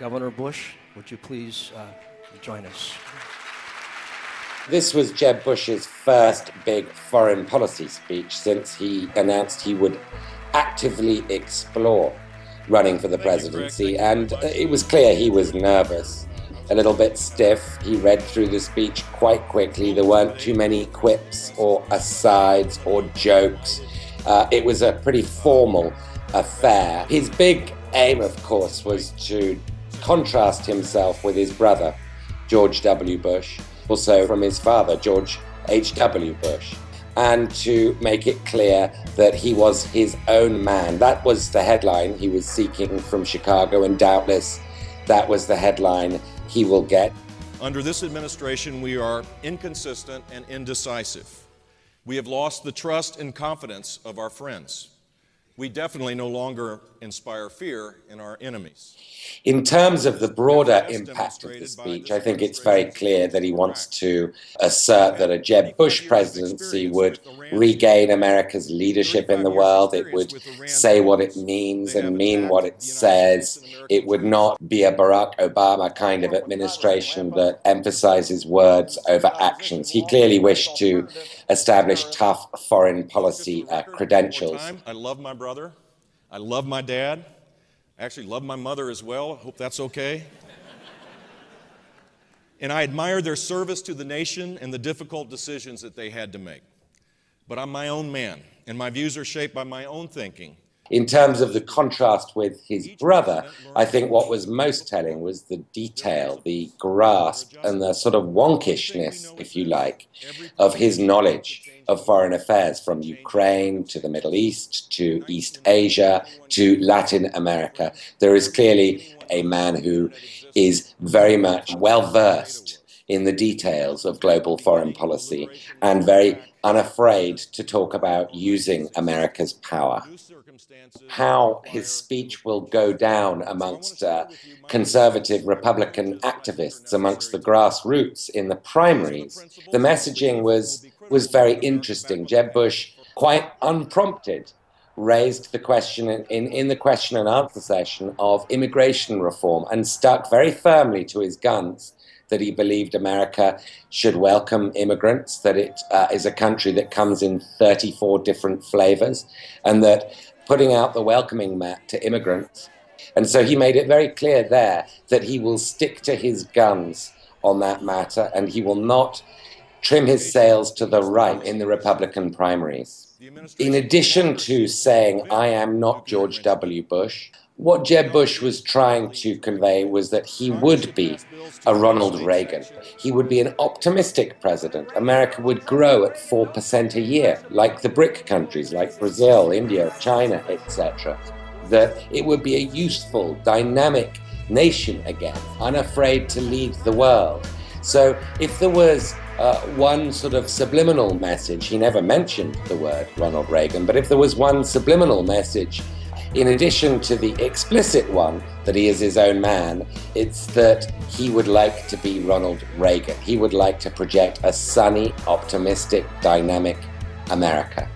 Governor Bush, would you please join us? This was Jeb Bush's first big foreign policy speech since he announced he would actively explore running for the presidency, and it was clear he was nervous, a little bit stiff. He read through the speech quite quickly. There weren't too many quips or asides or jokes. It was a pretty formal affair. His big aim, of course, was to contrast himself with his brother, George W. Bush, also from his father, George H.W. Bush, and to make it clear that he was his own man. That was the headline he was seeking from Chicago, and doubtless that was the headline he will get. Under this administration, we are inconsistent and indecisive. We have lost the trust and confidence of our friends. We definitely no longer inspire fear in our enemies. In terms of the broader impact of the speech, I think it's very clear that he wants to assert that a Jeb Bush presidency would regain America's leadership in the world. It would say what it means and mean what it says. It would not be a Barack Obama kind of administration that emphasizes words over actions. He clearly wished to establish tough foreign policy credentials. I love my brother. I love my dad. I actually love my mother as well. I hope that's okay. And I admire their service to the nation and the difficult decisions that they had to make. But I'm my own man, and my views are shaped by my own thinking. In terms of the contrast with his brother, I think what was most telling was the detail, the grasp, and the sort of wonkishness, if you like, of his knowledge of foreign affairs, from Ukraine to the Middle East to East Asia to Latin America. There is clearly a man who is very much well-versed in the details of global foreign policy and very unafraid to talk about using America's power. How his speech will go down amongst conservative Republican activists, amongst the grassroots in the primaries, the messaging was very interesting. Jeb Bush, quite unprompted, raised the question in the question and answer session of immigration reform and stuck very firmly to his guns that he believed America should welcome immigrants, that it is a country that comes in 34 different flavors, and that putting out the welcoming mat to immigrants. And so he made it very clear there that he will stick to his guns on that matter, and he will not trim his sails to the right in the Republican primaries. In addition to saying, "I am not George W. Bush," what Jeb Bush was trying to convey was that he would be a Ronald Reagan. He would be an optimistic president. America would grow at 4% a year, like the BRIC countries, like Brazil, India, China, etc. That it would be a useful, dynamic nation again, unafraid to lead the world. So if there was one sort of subliminal message, he never mentioned the word Ronald Reagan, but if there was one subliminal message, in addition to the explicit one that he is his own man, it's that he would like to be Ronald Reagan. He would like to project a sunny, optimistic, dynamic America.